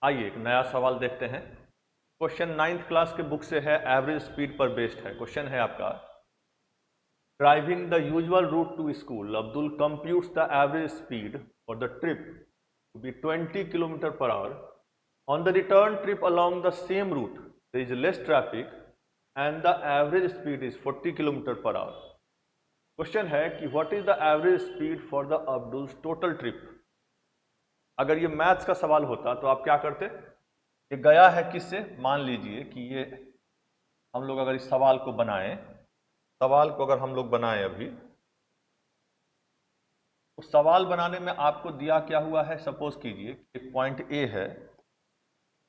आइए एक नया सवाल देखते हैं। क्वेश्चन 9th क्लास के बुक से है, एवरेज स्पीड पर बेस्ड है। क्वेश्चन है आपका, driving the usual route to school, Abdul computes the average speed for the trip to be 20 kilometre per hour. On the return trip along the same route there is less traffic and the average speed is 40 kilometre per hour. Question है कि what is the average speed for the Abdul's total trip. अगर ये maths का सवाल होता तो आप क्या करते? ये गया है किससे? मान लीजिए कि ये हम लोग अगर इस सवाल को बनाएं, सवाल को अगर हम लोग बनाएं अभी, तो सवाल बनाने में आपको दिया क्या हुआ है? सपोज कीजिए एक पॉइंट ए है,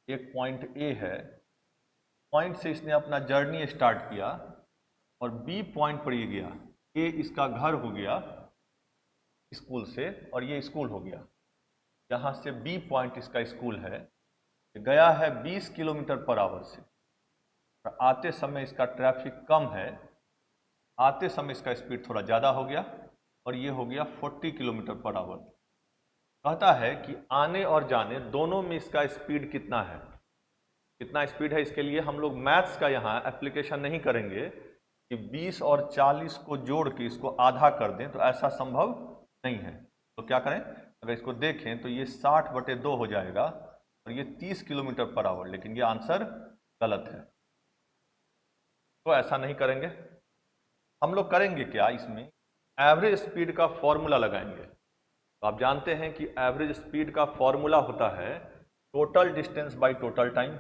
एक पॉइंट ए है, पॉइंट से इसने अपना जर्नी स्टार्ट किया और बी पॉइंट पर ये गया। ए इसका घर हो गया स्कूल से और ये स्कूल हो गया। यहाँ से बी पॉइंट इसका स्कूल है, गया है 20 किलोमीटर पर आवर से। और आते समय इसका ट्रैफिक कम है, आते समय इसका स्पीड थोड़ा ज़्यादा हो गया और ये हो गया 40 किलोमीटर पर आवर। कहता है कि आने और जाने दोनों में इसका स्पीड कितना है। कितना स्पीड है, इसके लिए हम लोग मैथ्स का यहाँ एप्लीकेशन नहीं करेंगे कि 20 और 40 को जोड़ के इसको आधा कर दें, तो ऐसा संभव नहीं है। तो क्या करें, अगर इसको देखें तो ये 60/2 हो जाएगा और ये 30 किलोमीटर पर आवर, लेकिन ये आंसर गलत है। तो ऐसा नहीं करेंगे। हम लोग करेंगे क्या, इसमें एवरेज स्पीड का फॉर्मूला लगाएंगे। तो आप जानते हैं कि एवरेज स्पीड का फॉर्मूला होता है total distance by total time.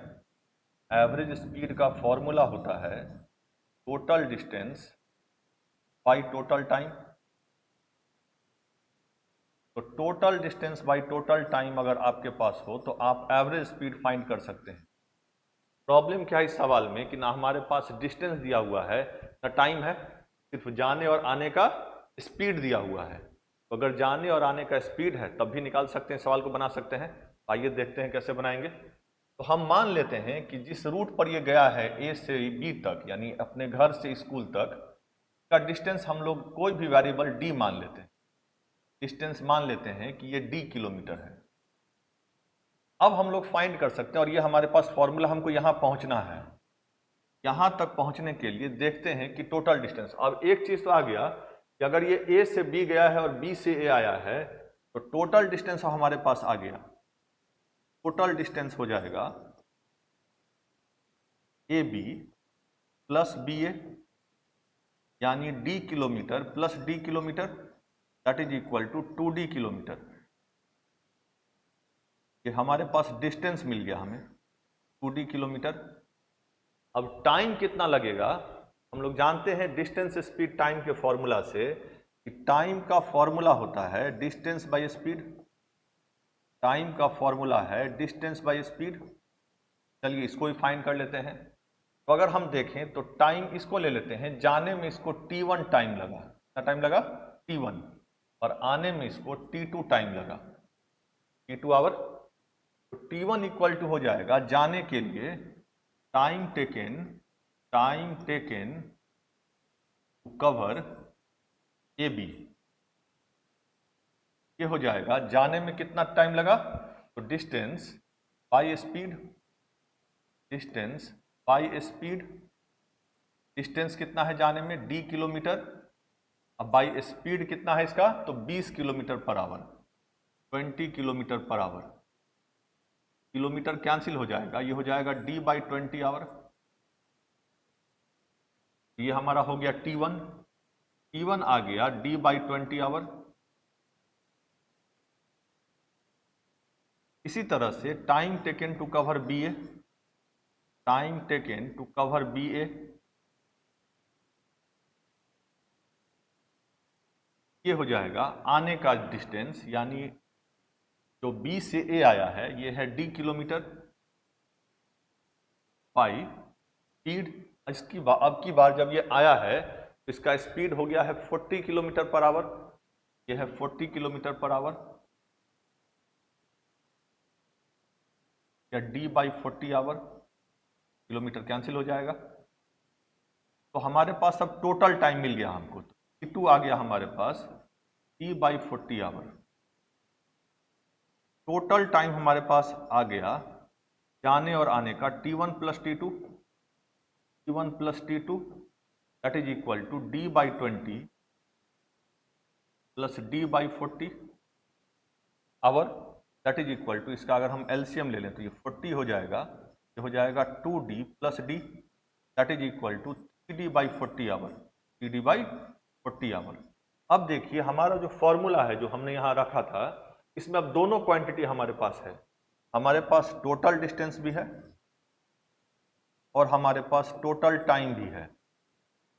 Average speed का फॉर्मूला होता है total distance by total time. तो total distance by total time अगर आपके पास हो तो आप एवरेज स्पीड फाइंड कर सकते हैं। प्रॉब्लम क्या है इस सवाल में कि ना हमारे पास डिस्टेंस दिया हुआ है ना टाइम है, सिर्फ जाने और आने का स्पीड दिया हुआ है। तो अगर जाने और आने का स्पीड है तब भी निकाल सकते हैं, सवाल को बना सकते हैं। आइए देखते हैं कैसे बनाएंगे। तो हम मान लेते हैं कि जिस रूट पर ये गया है ए से बी तक, यानी अपने घर से स्कूल तक का डिस्टेंस हम लोग कोई भी वेरिएबल डी मान लेते हैं। डिस्टेंस मान लेते हैं कि ये डी किलोमीटर है। अब हम लोग फाइंड कर सकते हैं और ये हमारे पास फॉर्मूला, हमको यहाँ पहुँचना है। यहाँ तक पहुँचने के लिए देखते हैं कि टोटल डिस्टेंस। अब एक चीज़ तो आ गया कि अगर ये ए से बी गया है और बी से ए आया है तो टोटल डिस्टेंस हमारे पास आ गया। टोटल डिस्टेंस हो जाएगा A B plus B A, यानी D kilometre plus D kilometre, that is equal to 2D kilometre. ये हमारे पास डिस्टेंस मिल गया हमें 2D किलोमीटर। अब टाइम कितना लगेगा, हम लोग जानते हैं डिस्टेंस स्पीड टाइम के फॉर्मूला से कि टाइम का फॉर्मूला होता है डिस्टेंस बाय स्पीड। टाइम का फॉर्मूला है डिस्टेंस बाय स्पीड। चलिए इसको भी फाइंड कर लेते हैं। तो अगर हम देखें तो टाइम इसको ले लेते हैं, जाने में इसको T1 टाइम लगा। कितना टाइम लगा? T1। और आने में इसको T2 टाइम लगा, T2 आवर। तो T1 इक्वल टू हो जाएगा जाने के लिए time taken to cover A B. ये हो जाएगा जाने में कितना टाइम लगा, तो distance by speed. Distance by speed, distance कितना है जाने में? D kilometre. अब बाय स्पीड कितना है इसका? तो 20 kilometre per hour, 20 kilometre per hour. Kilometre cancel हो जाएगा, ये हो जाएगा D/20 आवर। ये हमारा हो गया T1। T1 आ गया D/20 आवर। इसी तरह से time taken to cover B A, time taken to cover B A, ये हो जाएगा आने का डिस्टेंस, यानी जो बी से ए आया है ये है D किलोमीटर बाई स्पीड। इसकी अब की बार जब ये आया है तो इसका स्पीड हो गया है 40 किलोमीटर पर आवर। ये है 40 किलोमीटर पर आवर, या D/40 आवर। किलोमीटर कैंसिल हो जाएगा। तो हमारे पास अब टोटल टाइम मिल गया हमको। तो T2 आ गया हमारे पास T/40 आवर। टोटल टाइम हमारे पास आ गया जाने और आने का T1 plus T2 that is equal to D/20 plus D/40 hour, that is equal to, इसका अगर हम एलसीएम ले लें तो ये 40 हो जाएगा, ये हो जाएगा 2D plus D that is equal to 3D/40 hour, 3D/40 hour. अब देखिए हमारा जो फॉर्मूला है जो हमने यहाँ रखा था, इसमें अब दोनों क्वांटिटी हमारे पास है, हमारे पास टोटल डिस्टेंस भी है और हमारे पास टोटल टाइम भी है।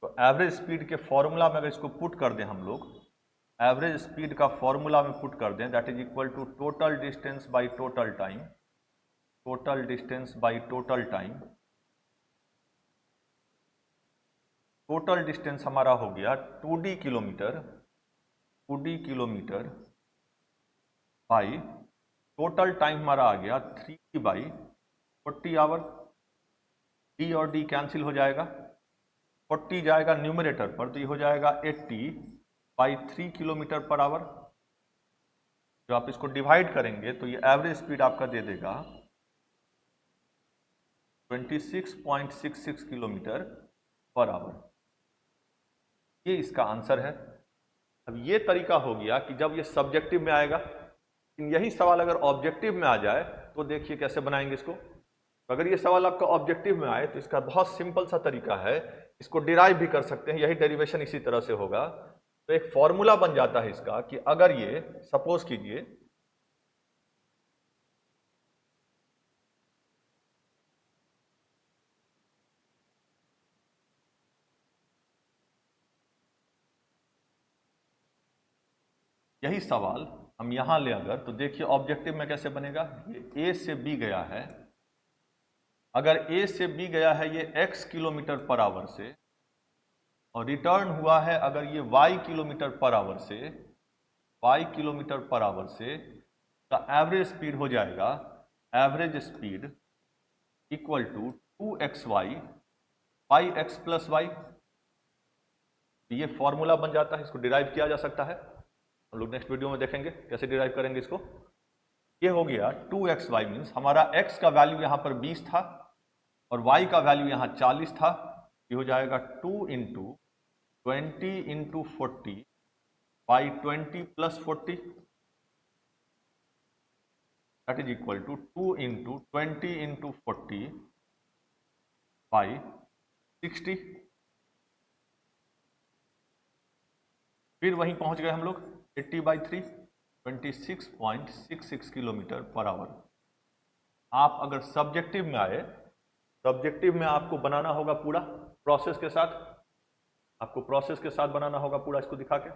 तो एवरेज स्पीड के फॉर्मूला में अगर इसको पुट कर दें हम लोग, एवरेज स्पीड का फॉर्मूला में पुट कर दें, that is equal to total distance by total time, total distance by total time. Total distance हमारा हो गया 2D kilometre, 2D kilometre by total time हमारा आ गया 3D/40 आवर। D और D कैंसिल हो जाएगा, 40 जाएगा न्यूमरेटर पर तो ये हो जाएगा 80/3 किलोमीटर पर आवर। जो आप इसको डिवाइड करेंगे तो ये एवरेज स्पीड आपका दे देगा 26.66 किलोमीटर पर आवर। ये इसका आंसर है। अब ये तरीका हो गया कि जब ये सब्जेक्टिव में आएगा, यही सवाल अगर ऑब्जेक्टिव में आ जाए तो देखिए कैसे बनाएंगे इसको। अगर ये सवाल आपका ऑब्जेक्टिव में आए तो इसका बहुत सिंपल सा तरीका है, इसको डिराइव भी कर सकते हैं, यही डेरिवेशन इसी तरह से होगा। तो एक फॉर्मूला बन जाता है इसका कि अगर ये सपोज कीजिए यही सवाल हम यहां ले अगर, तो देखिए ऑब्जेक्टिव में कैसे बनेगा। ये ए से बी गया है, अगर ए से बी गया है ये x किलोमीटर पर आवर से और रिटर्न हुआ है अगर ये y किलोमीटर पर आवर से, y किलोमीटर पर आवर से, का एवरेज स्पीड हो जाएगा, average speed equal to 2xy by x plus y. ये फॉर्मूला बन जाता है, इसको डिराइव किया जा सकता है। हम लोग नेक्स्ट वीडियो में देखेंगे कैसे डिराइव करेंगे इसको। ये हो गया 2xy मीन्स हमारा x का वैल्यू यहाँ पर 20 था और y का वैल्यू यहाँ 40 था। ये हो जाएगा 2 × 20 × 40 by 20 plus 40 that is equal to 2 × 20 × 40 by 60। फिर वहीं पहुंच गए हम लोग 80/3, 26.66 किलोमीटर पर आवर। आप अगर सब्जेक्टिव में आए, सब्जेक्टिव में आपको बनाना होगा पूरा प्रोसेस के साथ, आपको प्रोसेस के साथ बनाना होगा पूरा, इसको दिखा के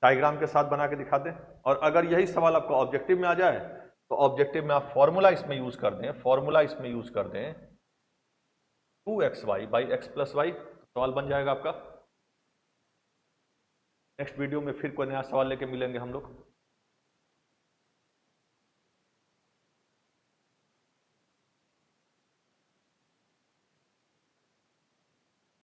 डायग्राम के साथ बना के दिखा दें। और अगर यही सवाल आपको ऑब्जेक्टिव में आ जाए तो ऑब्जेक्टिव में आप फॉर्मूला इसमें यूज कर दें, फॉर्मूला इसमें यूज कर दें 2xy by x plus Y, सवाल बन जाएगा आपका। नेक्स्ट वीडियो में फिर कोई नया सवाल लेके मिलेंगे हम लोग।